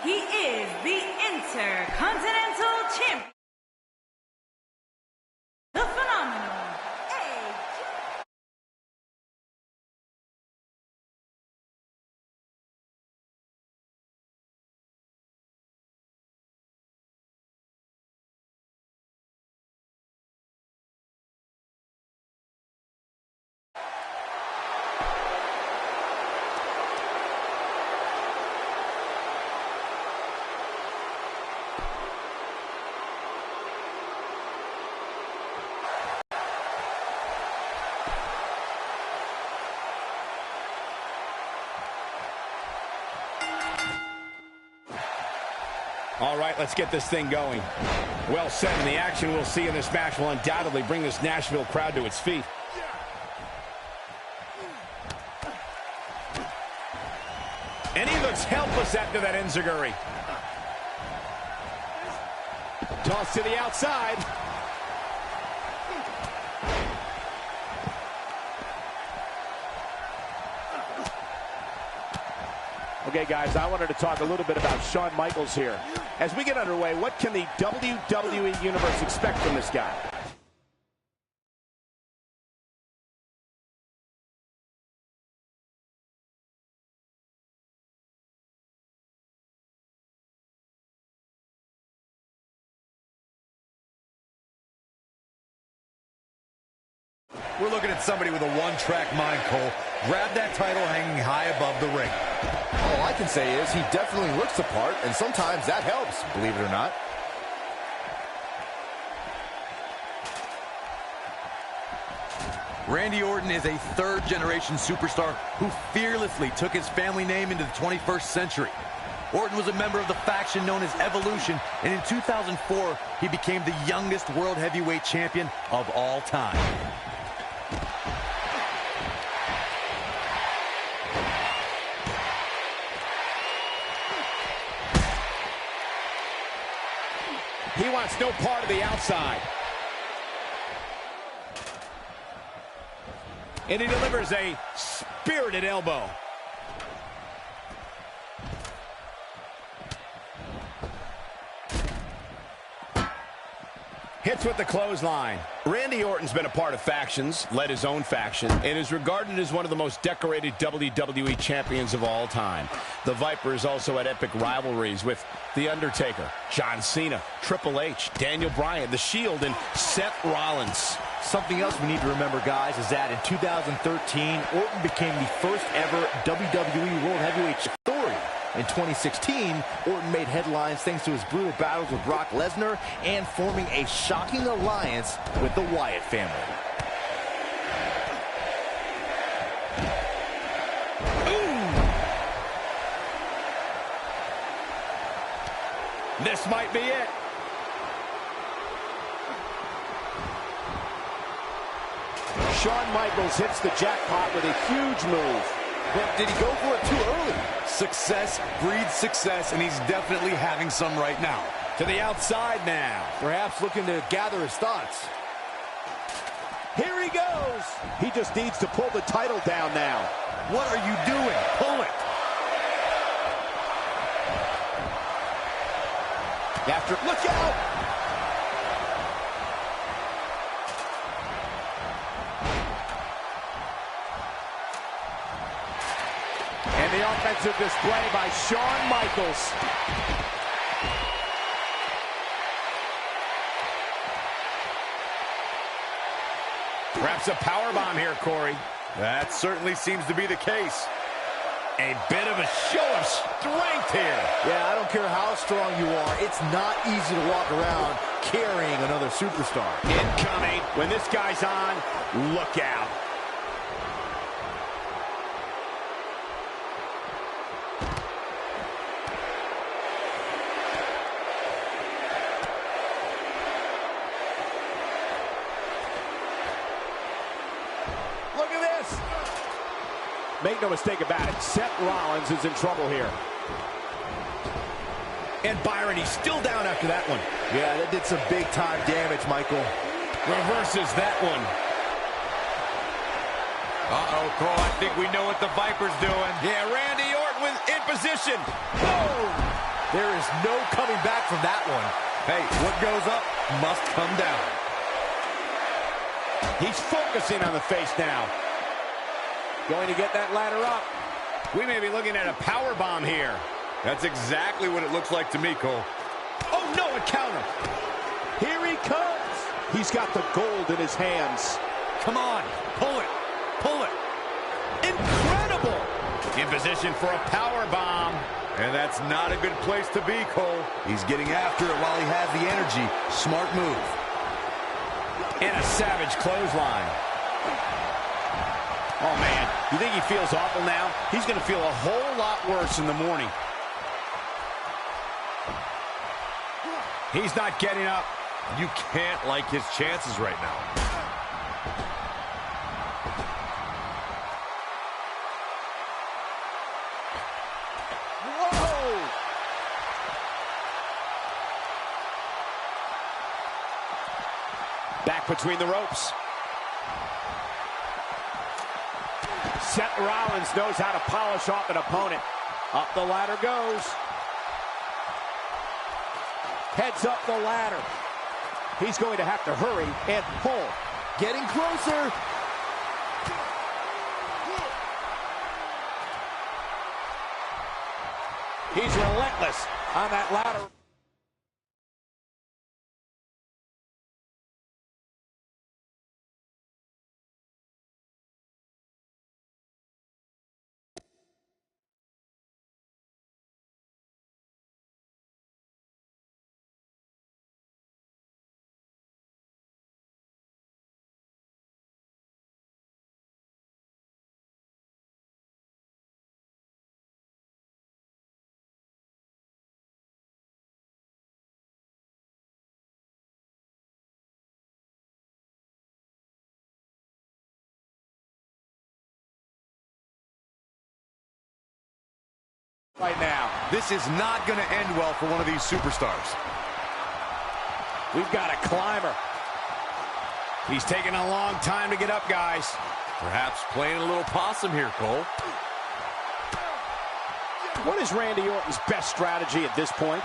He is the Intercontinental Champion, the phenomenal AJ. All right, let's get this thing going. Well said, and the action we'll see in this match will undoubtedly bring this Nashville crowd to its feet. And he looks helpless after that enziguri. Toss to the outside. Okay, guys, I wanted to talk a little bit about Shawn Michaels here. As we get underway, what can the WWE Universe expect from this guy? We're looking at somebody with a one-track mind, Cole. Grab that title hanging high above the ring. All I can say is he definitely looks the part, and sometimes that helps, believe it or not. Randy Orton is a third-generation superstar who fearlessly took his family name into the 21st century. Orton was a member of the faction known as Evolution, and in 2004, he became the youngest World Heavyweight Champion of all time. He wants no part of the outside. And he delivers a spirited elbow. Hits with the clothesline. Randy Orton's been a part of factions, led his own faction, and is regarded as one of the most decorated WWE champions of all time. The Viper is also had epic rivalries with The Undertaker, John Cena, Triple H, Daniel Bryan, The Shield, and Seth Rollins. Something else we need to remember, guys, is that in 2013, Orton became the first ever WWE World Heavyweight Champion. In 2016, Orton made headlines thanks to his brutal battles with Brock Lesnar and forming a shocking alliance with the Wyatt family. Ooh. This might be it. Shawn Michaels hits the jackpot with a huge move. But did he go for it too early? Success breeds success, and he's definitely having some right now. To the outside now. Perhaps looking to gather his thoughts. Here he goes. He just needs to pull the title down now. What are you doing? Pull it. Look out! And the offensive display by Shawn Michaels. Perhaps a powerbomb here, Corey. That certainly seems to be the case. A bit of a show of strength here. Yeah, I don't care how strong you are. It's not easy to walk around carrying another superstar. Incoming. When this guy's on, look out. Look at this. Make no mistake about it, Seth Rollins is in trouble here. And Byron, he's still down after that one. Yeah, that did some big-time damage, Michael. Reverses that one. Uh-oh, Cole, I think we know what the Viper's doing. Yeah, Randy Orton in position. Oh! There is no coming back from that one. Hey, what goes up must come down. He's focusing on the face now. Going to get that ladder up. We may be looking at a power bomb here. That's exactly what it looks like to me, Cole. Oh, no, a counter. Here he comes. He's got the gold in his hands. Come on, pull it, pull it. Incredible. In position for a power bomb. And that's not a good place to be, Cole. He's getting after it while he has the energy. Smart move. And a savage clothesline. Oh, man. You think he feels awful now? He's going to feel a whole lot worse in the morning. He's not getting up. You can't like his chances right now. Whoa! Back between the ropes. Seth Rollins knows how to polish off an opponent. Up the ladder goes. Heads up the ladder. He's going to have to hurry and pull. Getting closer. He's relentless on that ladder. Right now. This is not going to end well for one of these superstars. We've got a climber. He's taking a long time to get up, guys. Perhaps playing a little possum here, Cole. What is Randy Orton's best strategy at this point?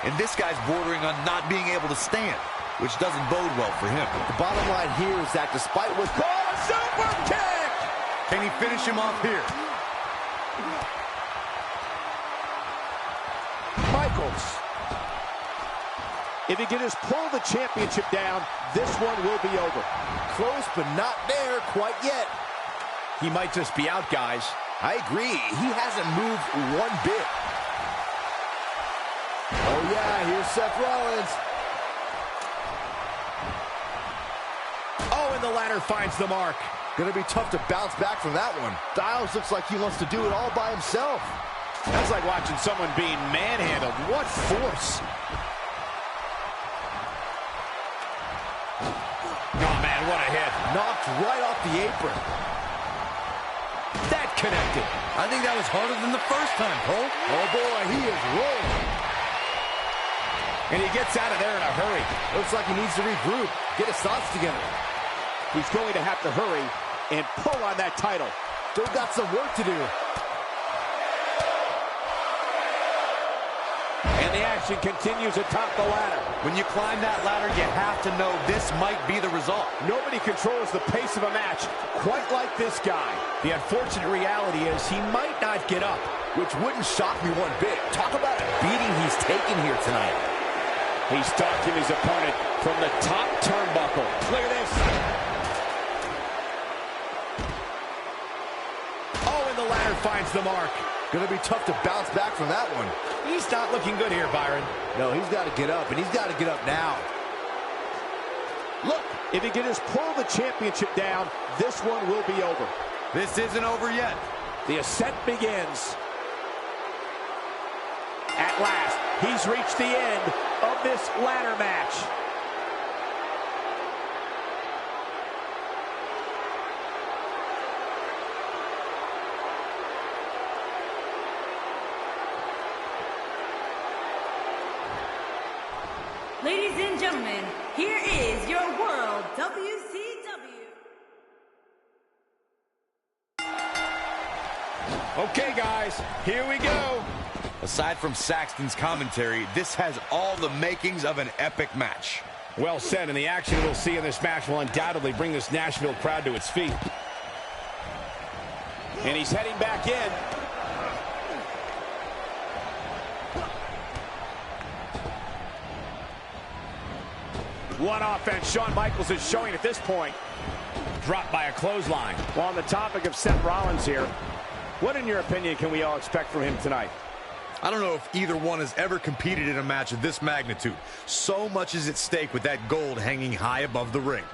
And this guy's bordering on not being able to stand, which doesn't bode well for him. The bottom line here is that despite what... Oh, super kick! Can he finish him off here? Michaels. If he can just pull the championship down, this one will be over. Close, but not there quite yet. He might just be out, guys. I agree. He hasn't moved one bit. Oh, yeah, here's Seth Rollins. Oh, and the ladder finds the mark. Gonna be tough to bounce back from that one. Styles looks like he wants to do it all by himself. That's like watching someone being manhandled. What force. Oh, man, what a hit. Knocked right off the apron. That connected. I think that was harder than the first time, Cole. Oh, boy, he is rolling. And he gets out of there in a hurry. Looks like he needs to regroup, get his thoughts together. He's going to have to hurry and pull on that title. Still got some work to do. And the action continues atop the ladder. When you climb that ladder, you have to know this might be the result. Nobody controls the pace of a match quite like this guy. The unfortunate reality is he might not get up. Which wouldn't shock me one bit. Talk about a beating he's taking here tonight. He's stalking his opponent from the top turnbuckle. Look at this. Oh, and the ladder finds the mark. Gonna be tough to bounce back from that one. He's not looking good here, Byron. No, he's got to get up, and he's got to get up now. Look, if he can just pull the championship down, this one will be over. This isn't over yet. The ascent begins. At last, he's reached the end of this ladder match. Ladies and gentlemen, here is your World WCW Okay, guys, here we go. Aside from Saxton's commentary, this has all the makings of an epic match. Well said, and the action we'll see in this match will undoubtedly bring this Nashville crowd to its feet. And he's heading back in. One offense Shawn Michaels is showing at this point. Dropped by a clothesline. Well, on the topic of Seth Rollins here, what in your opinion can we all expect from him tonight? I don't know if either one has ever competed in a match of this magnitude. So much is at stake with that gold hanging high above the ring.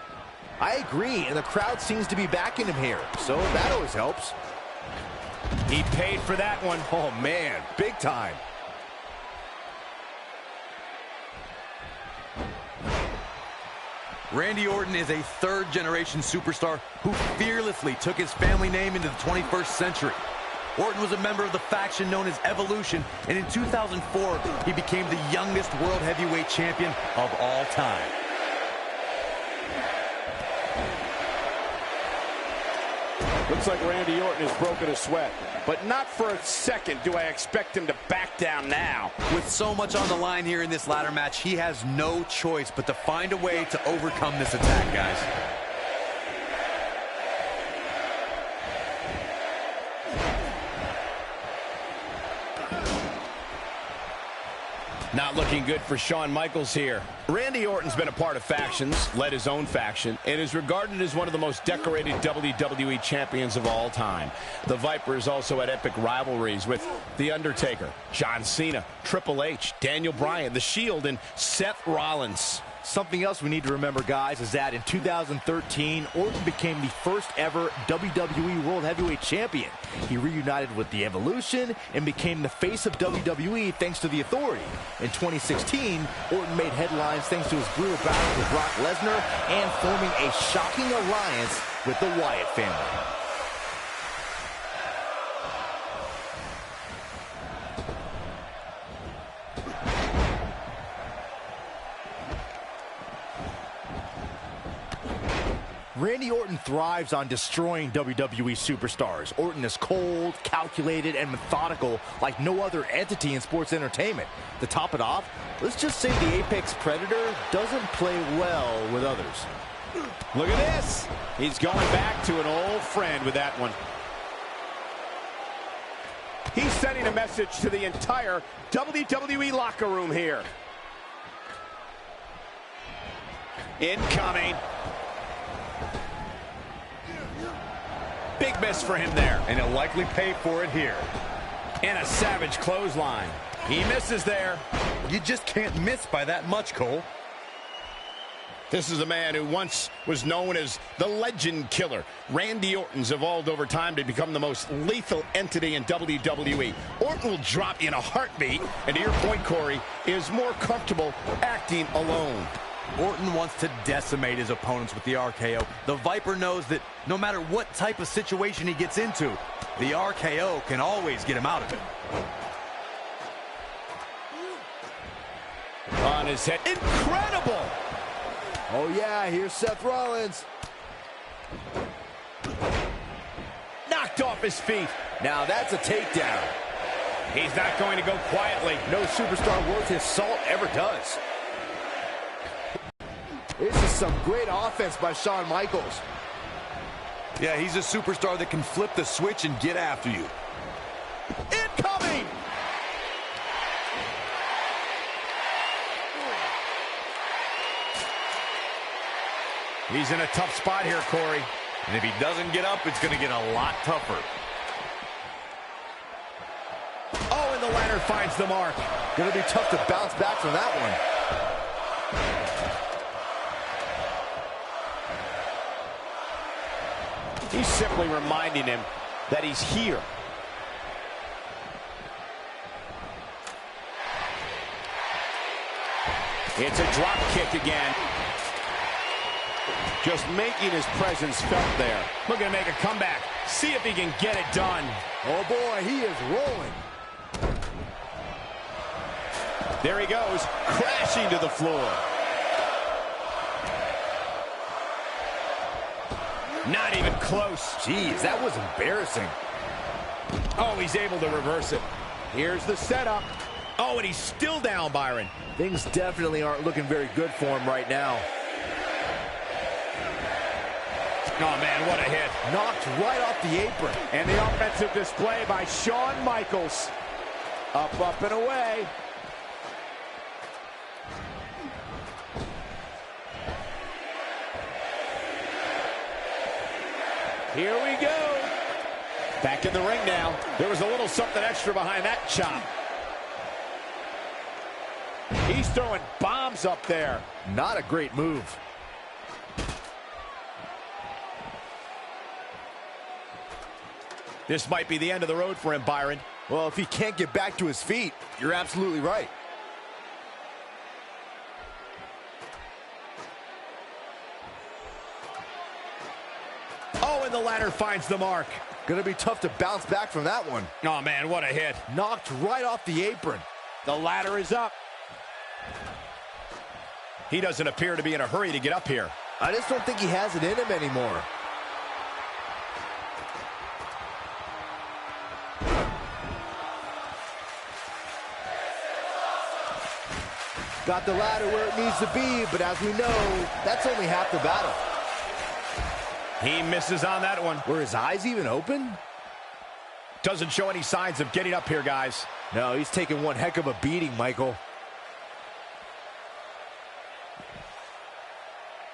I agree, and the crowd seems to be backing him here, so that always helps. He paid for that one. Oh, man, big time. Randy Orton is a third-generation superstar who fearlessly took his family name into the 21st century. Orton was a member of the faction known as Evolution, and in 2004, he became the youngest World Heavyweight Champion of all time. Looks like Randy Orton has broken a sweat, but not for a second do I expect him to back down now. With so much on the line here in this ladder match, he has no choice but to find a way to overcome this attack, guys. Not looking good for Shawn Michaels here. Randy Orton's been a part of factions, led his own faction, and is regarded as one of the most decorated WWE champions of all time. The Viper is also at epic rivalries with The Undertaker, John Cena, Triple H, Daniel Bryan, The Shield, and Seth Rollins. Something else we need to remember, guys, is that in 2013, Orton became the first ever WWE World Heavyweight Champion. He reunited with the Evolution and became the face of WWE thanks to the Authority. In 2016, Orton made headlines thanks to his brutal battles with Brock Lesnar and forming a shocking alliance with the Wyatt family. Randy Orton thrives on destroying WWE superstars. Orton is cold, calculated, and methodical like no other entity in sports entertainment. To top it off, let's just say the Apex Predator doesn't play well with others. Look at this. He's going back to an old friend with that one. He's sending a message to the entire WWE locker room here. Incoming. Big miss for him there. And he'll likely pay for it here. And a savage clothesline. He misses there. You just can't miss by that much, Cole. This is a man who once was known as the Legend Killer. Randy Orton's evolved over time to become the most lethal entity in WWE. Orton will drop in a heartbeat, and to your point, Corey, is more comfortable acting alone. Orton wants to decimate his opponents with the RKO. The Viper knows that no matter what type of situation he gets into, the RKO can always get him out of it. On his head. Incredible! Oh, yeah, here's Seth Rollins. Knocked off his feet. Now that's a takedown. He's not going to go quietly. No superstar worth his salt ever does. This is some great offense by Shawn Michaels. Yeah, he's a superstar that can flip the switch and get after you. Incoming! He's in a tough spot here, Corey. And if he doesn't get up, it's going to get a lot tougher. Oh, and the ladder finds the mark. Gonna be tough to bounce back from that one. He's simply reminding him that he's here. It's a drop kick again. Just making his presence felt there. Looking to make a comeback. See if he can get it done. Oh, boy, he is rolling. There he goes, crashing to the floor. Not even close. Jeez, that was embarrassing. Oh, he's able to reverse it. Here's the setup. Oh, and he's still down, Byron. Things definitely aren't looking very good for him right now. Oh, man, what a hit. Knocked right off the apron. And the offensive display by Shawn Michaels. Up, up, and away. Here we go. Back in the ring now. There was a little something extra behind that chop. He's throwing bombs up there. Not a great move. This might be the end of the road for him, Byron. Well, if he can't get back to his feet, you're absolutely right. Oh, and the ladder finds the mark. Gonna be tough to bounce back from that one. Oh, man, what a hit. Knocked right off the apron. The ladder is up. He doesn't appear to be in a hurry to get up here. I just don't think he has it in him anymore. Got the ladder where it needs to be, but as we know, that's only half the battle. He misses on that one. Were his eyes even open? Doesn't show any signs of getting up here, guys. No, he's taking one heck of a beating, Michael.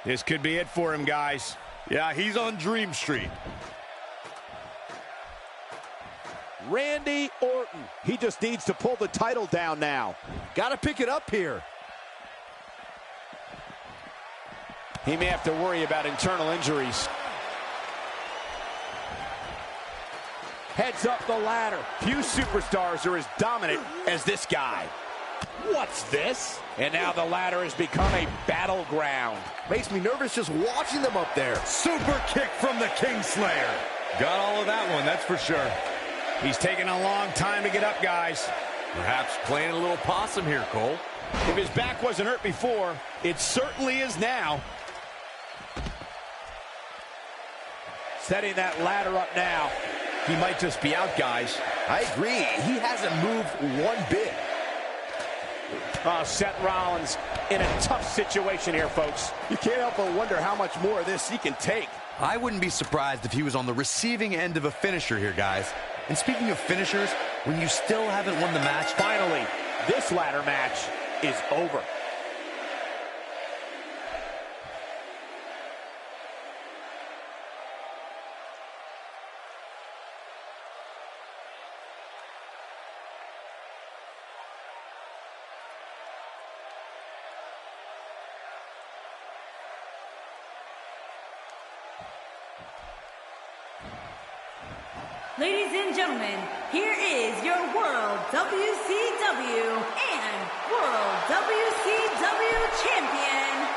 This could be it for him, guys. Yeah, he's on Dream Street. Randy Orton. He just needs to pull the title down now. Gotta pick it up here. He may have to worry about internal injuries. Heads up the ladder. Few superstars are as dominant as this guy. What's this? And now the ladder has become a battleground. Makes me nervous just watching them up there. Super kick from the Kingslayer. Got all of that one, that's for sure. He's taking a long time to get up, guys. Perhaps playing a little possum here, Cole. If his back wasn't hurt before, it certainly is now. Setting that ladder up now. He might just be out, guys. I agree. He hasn't moved one bit. Oh, Seth Rollins in a tough situation here, folks. You can't help but wonder how much more of this he can take. I wouldn't be surprised if he was on the receiving end of a finisher here, guys. And speaking of finishers, when you still haven't won the match, Finally, this ladder match is over. Ladies and gentlemen, here is your World WCW and World WCW Champion,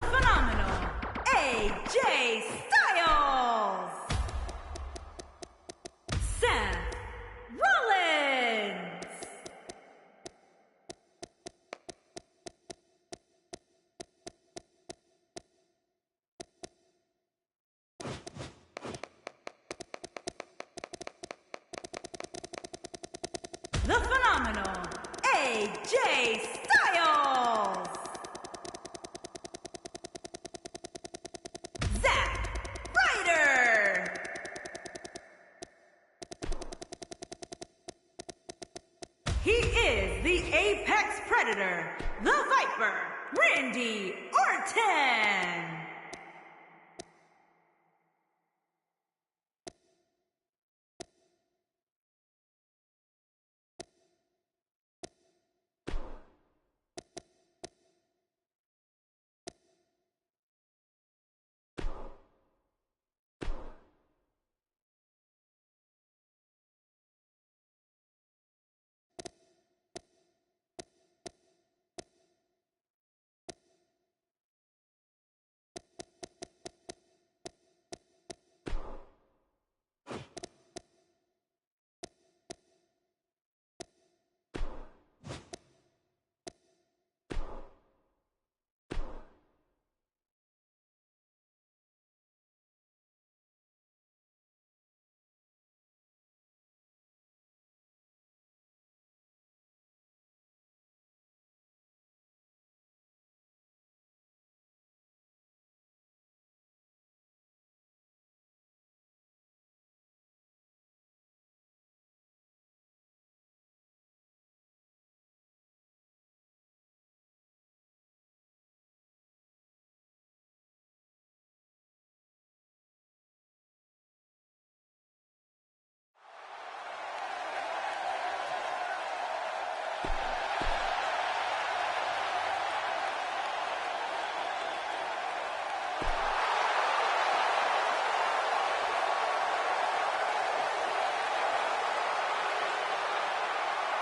phenomenal AJ Styles, Seth Rollins, the phenomenal AJ Styles, Zack Ryder, he is the Apex Predator, the Viper, Randy Orton.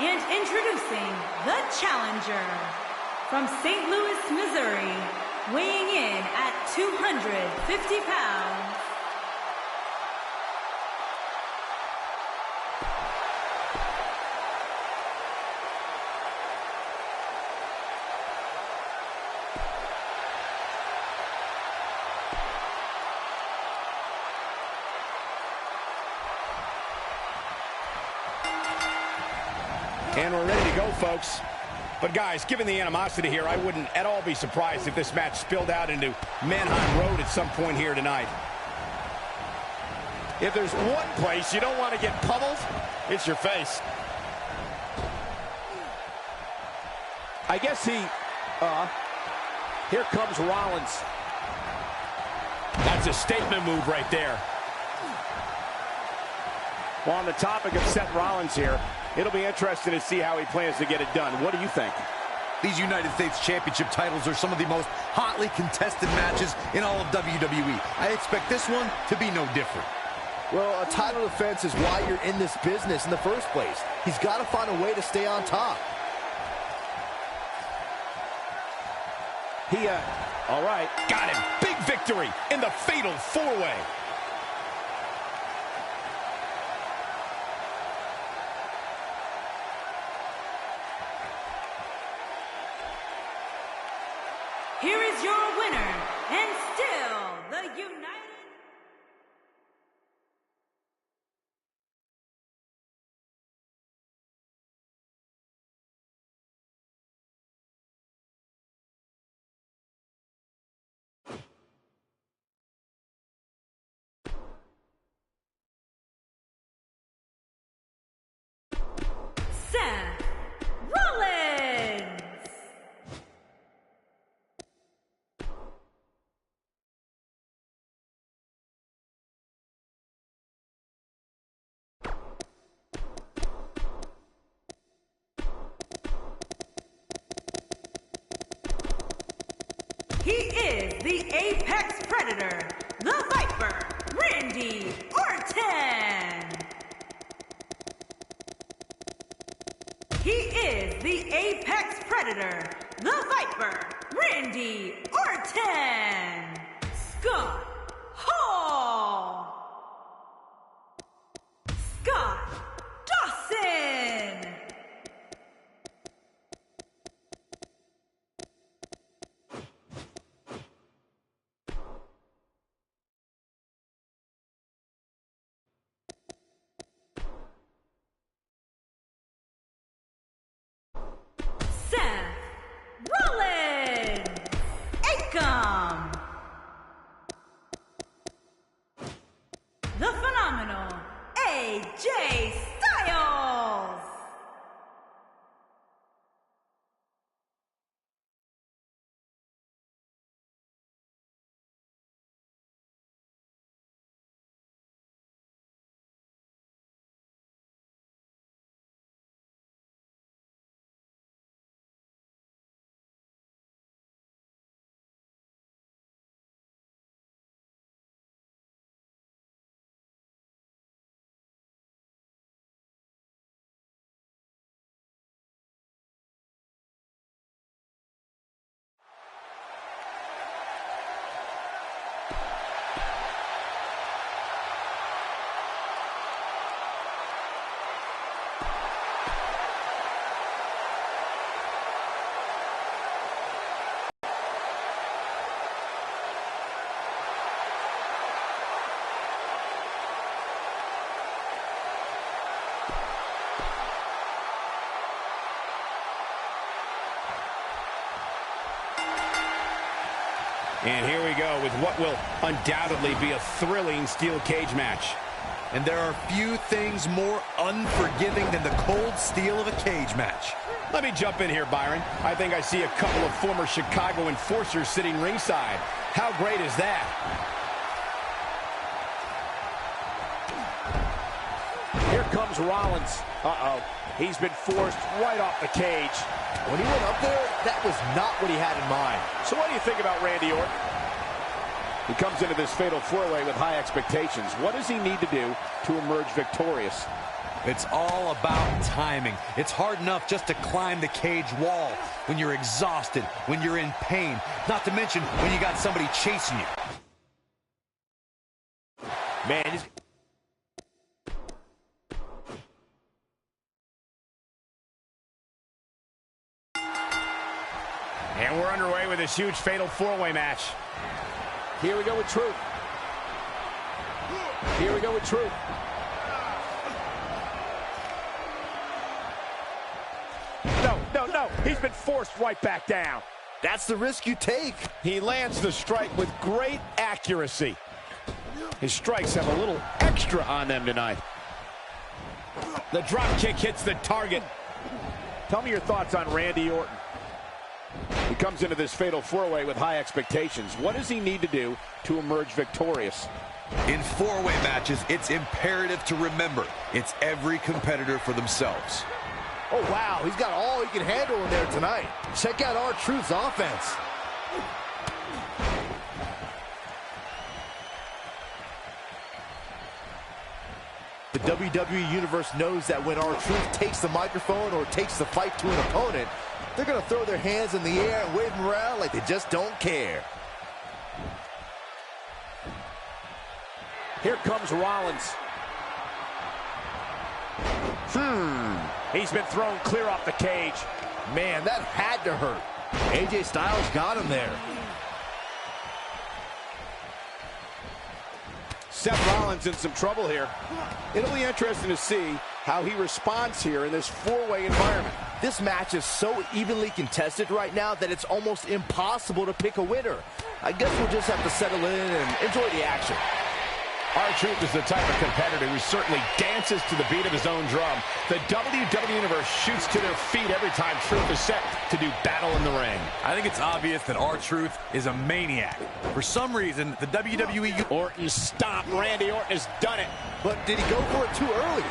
And introducing the challenger from St. Louis, Missouri, weighing in at 250 pounds, and we're ready to go, folks. But guys, given the animosity here, I wouldn't at all be surprised if this match spilled out into Manheim Road at some point here tonight. If there's one place you don't want to get pummeled, it's your face. I guess here comes Rollins. That's a statement move right there. Well, on the topic of Seth Rollins here, it'll be interesting to see how he plans to get it done. What do you think? These United States Championship titles are some of the most hotly contested matches in all of WWE. I expect this one to be no different. Well, a title defense is why you're in this business in the first place. He's got to find a way to stay on top. All right. Got him. Big victory in the fatal four-way. here is your winner, and still the United... Seth Rollins! He is the Apex Predator, the Viper, Randy Orton! He is the Apex Predator, the Viper, Randy Orton! Scott Hall! Scott Dawson! Seth Rollins! Akam! The phenomenal AJ Styles! And here we go with what will undoubtedly be a thrilling steel cage match. And there are few things more unforgiving than the cold steel of a cage match. Let me jump in here, Byron. I think I see a couple of former Chicago enforcers sitting ringside. How great is that? Here comes Rollins. Uh-oh. He's been forced right off the cage. When he went up there, that was not what he had in mind. So what do you think about Randy Orton? He comes into this fatal four-way with high expectations. What does he need to do to emerge victorious? It's all about timing. It's hard enough just to climb the cage wall when you're exhausted, when you're in pain, not to mention when you got somebody chasing you. Man, he's... And we're underway with this huge fatal four-way match. Here we go with Truth. Here we go with Truth. No. He's been forced right back down. That's the risk you take. He lands the strike with great accuracy. His strikes have a little extra on them tonight. The drop kick hits the target. Tell me your thoughts on Randy Orton. He comes into this fatal four-way with high expectations. What does he need to do to emerge victorious? In four-way matches, it's imperative to remember it's every competitor for themselves. Oh, wow, he's got all he can handle in there tonight. Check out R-Truth's offense. The WWE Universe knows that when R-Truth takes the microphone or takes the fight to an opponent, they're going to throw their hands in the air and wave them around like they just don't care. Here comes Rollins. He's been thrown clear off the cage. Man, that had to hurt. AJ Styles got him there. Seth Rollins in some trouble here. It'll be interesting to see how he responds here in this four-way environment. This match is so evenly contested right now that it's almost impossible to pick a winner. I guess we'll just have to settle in and enjoy the action. R-Truth is the type of competitor who certainly dances to the beat of his own drum. The WWE Universe shoots to their feet every time Truth is set to do battle in the ring. I think it's obvious that R-Truth is a maniac. For some reason, the WWE... Orton stomped. Randy Orton has done it. But did he go for it too early?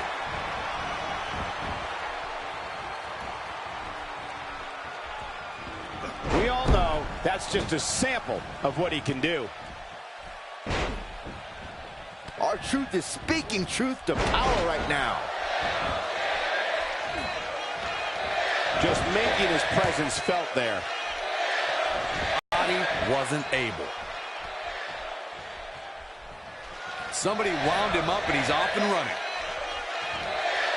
We all know that's just a sample of what he can do. R-Truth is speaking truth to power right now. Just making his presence felt there. Body wasn't able. Somebody wound him up and he's off and running.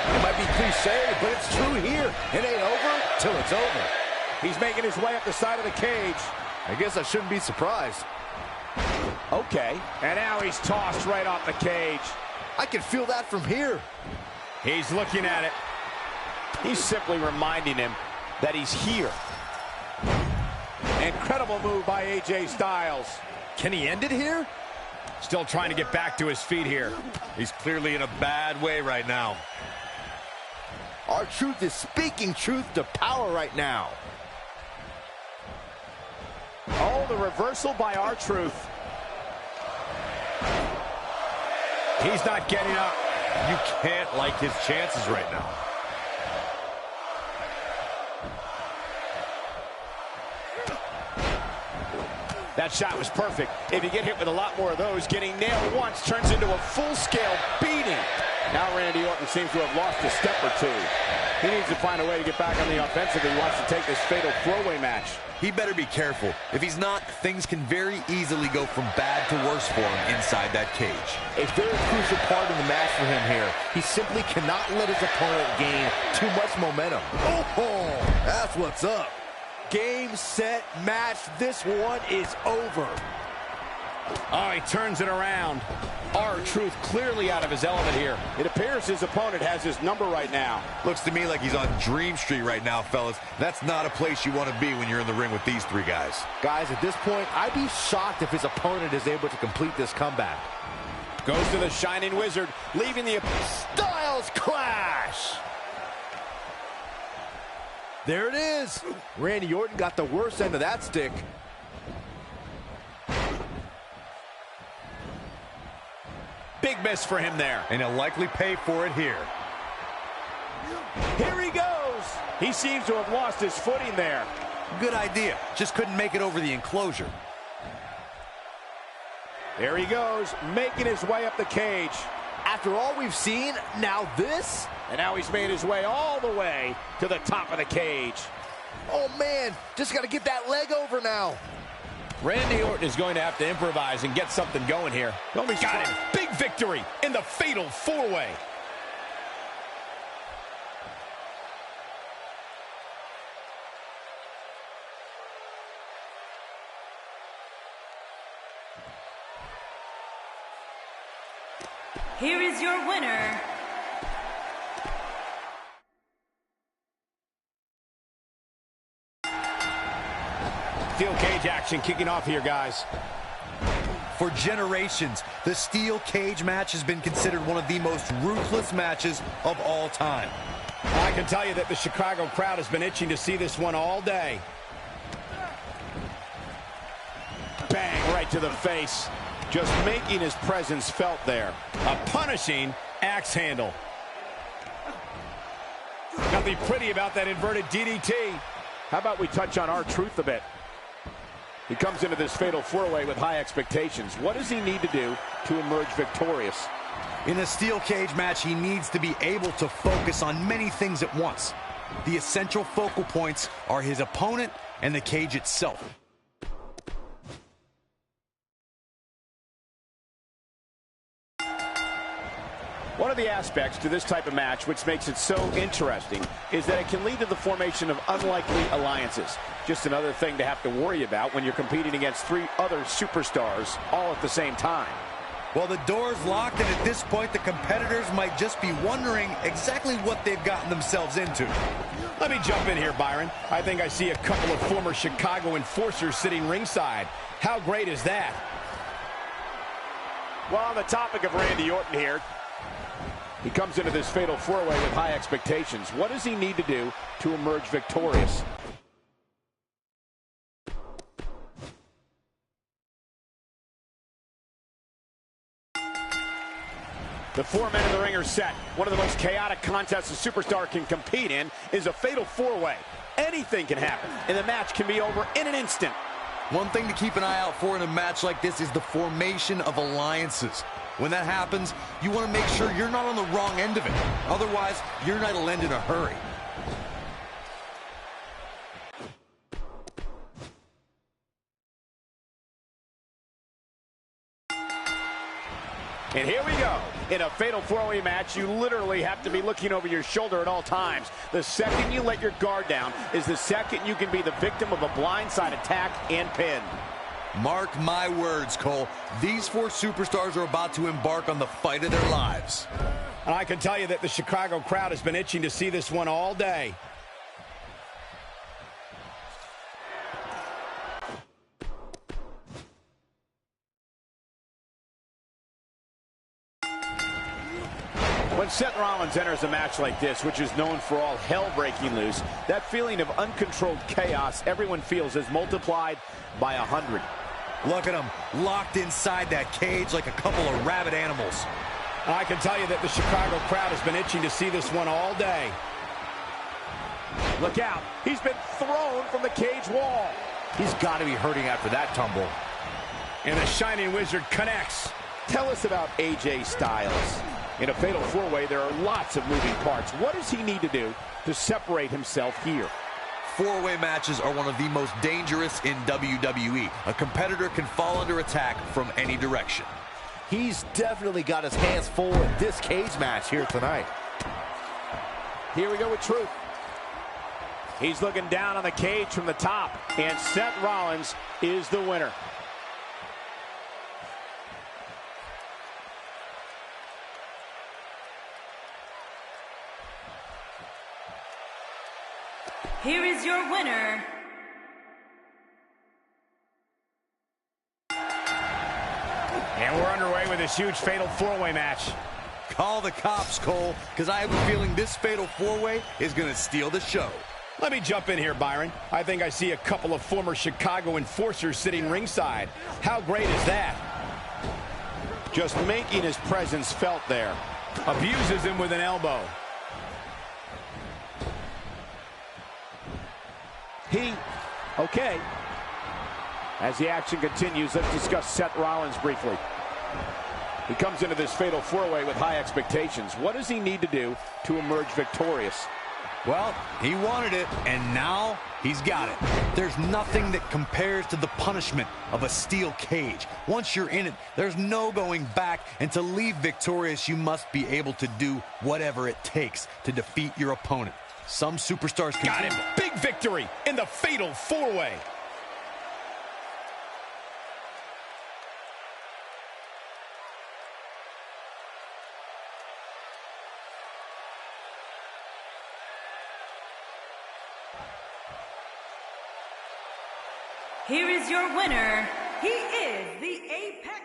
It might be cliche, but it's true here. It ain't over till it's over. He's making his way up the side of the cage. I guess I shouldn't be surprised. Okay. And now he's tossed right off the cage. I can feel that from here. He's looking at it. He's simply reminding him that he's here. Incredible move by AJ Styles. Can he end it here? Still trying to get back to his feet here. He's clearly in a bad way right now. R-Truth is speaking truth to power right now. Oh, the reversal by R-Truth. He's not getting up. You can't like his chances right now. That shot was perfect. If you get hit with a lot more of those, getting nailed once turns into a full-scale beating. Now Randy Orton seems to have lost a step or two. He needs to find a way to get back on the offensive if he wants to take this fatal four-way match. He better be careful. If he's not, things can very easily go from bad to worse for him inside that cage. A very crucial part of the match for him here. He simply cannot let his opponent gain too much momentum. Oh, that's what's up. Game, set, match. This one is over. Oh, he turns it around. R-Truth clearly out of his element here. It appears his opponent has his number right now. Looks to me like he's on Dream Street right now, fellas. That's not a place you want to be when you're in the ring with these three guys. Guys, at this point, I'd be shocked if his opponent is able to complete this comeback. Goes to the Shining Wizard, leaving the... Styles Clash! There it is. Randy Orton got the worst end of that stick. Big miss for him there. And he'll likely pay for it here. Here he goes. He seems to have lost his footing there. Good idea. Just couldn't make it over the enclosure. There he goes, making his way up the cage. After all we've seen, now this? And now he's made his way all the way to the top of the cage. Oh, man, just got to get that leg over now. Randy Orton is going to have to improvise and get something going here. Got him. Big victory in the Fatal 4-Way. Here is your winner, Steel cage action kicking off here, guys. For generations, the steel cage match has been considered one of the most ruthless matches of all time. I can tell you that the Chicago crowd has been itching to see this one all day. Bang, right to the face. Just making his presence felt there. A punishing axe handle. Nothing pretty about that inverted DDT. How about we touch on R-Truth a bit? He comes into this Fatal 4-Way with high expectations. What does he need to do to emerge victorious? In a steel cage match, he needs to be able to focus on many things at once. The essential focal points are his opponent and the cage itself. One of the aspects to this type of match which makes it so interesting is that it can lead to the formation of unlikely alliances. Just another thing to have to worry about when you're competing against 3 other superstars all at the same time. Well, the door's locked, and at this point, the competitors might just be wondering exactly what they've gotten themselves into. Let me jump in here, Byron. I think I see a couple of former Chicago enforcers sitting ringside. How great is that? Well, on the topic of Randy Orton here, he comes into this Fatal 4-Way with high expectations. What does he need to do to emerge victorious? The 4 men in the ring are set. One of the most chaotic contests a superstar can compete in is a Fatal 4-Way. Anything can happen, and the match can be over in an instant. One thing to keep an eye out for in a match like this is the formation of alliances. When that happens, you want to make sure you're not on the wrong end of it. Otherwise, your night will end in a hurry. And here we go. In a Fatal 4-Way match, you literally have to be looking over your shoulder at all times. The second you let your guard down is the second you can be the victim of a blindside attack and pin. Mark my words, Cole. These 4 superstars are about to embark on the fight of their lives. And I can tell you that the Chicago crowd has been itching to see this one all day. When Seth Rollins enters a match like this, which is known for all hell breaking loose, that feeling of uncontrolled chaos everyone feels is multiplied by 100. Look at them, locked inside that cage like a couple of rabid animals. I can tell you that the Chicago crowd has been itching to see this one all day. Look out, he's been thrown from the cage wall. He's got to be hurting after that tumble. And the Shining Wizard connects. Tell us about AJ Styles. In a Fatal 4-Way, there are lots of moving parts. What does he need to do to separate himself here? 4-way matches are one of the most dangerous in WWE. A competitor can fall under attack from any direction. He's definitely got his hands full in this cage match here tonight. Here we go with Truth. He's looking down on the cage from the top, and Seth Rollins is the winner. here is your winner, And we're underway with this huge Fatal 4-Way match. Call the cops, Cole, because I have a feeling this Fatal 4-Way is going to steal the show. Let me jump in here, Byron. I think I see a couple of former Chicago enforcers sitting ringside. How great is that? Just making his presence felt there. Abuses him with an elbow. Okay. As the action continues, let's discuss Seth Rollins briefly. He comes into this fatal four-way with high expectations. What does he need to do to emerge victorious? Well, he wanted it, and now he's got it. There's nothing that compares to the punishment of a steel cage. Once you're in it, there's no going back, and to leave victorious, you must be able to do whatever it takes to defeat your opponent. Some superstars can... Got him. Big victory in the fatal four-way. Here is your winner. He is the Apex.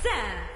Sam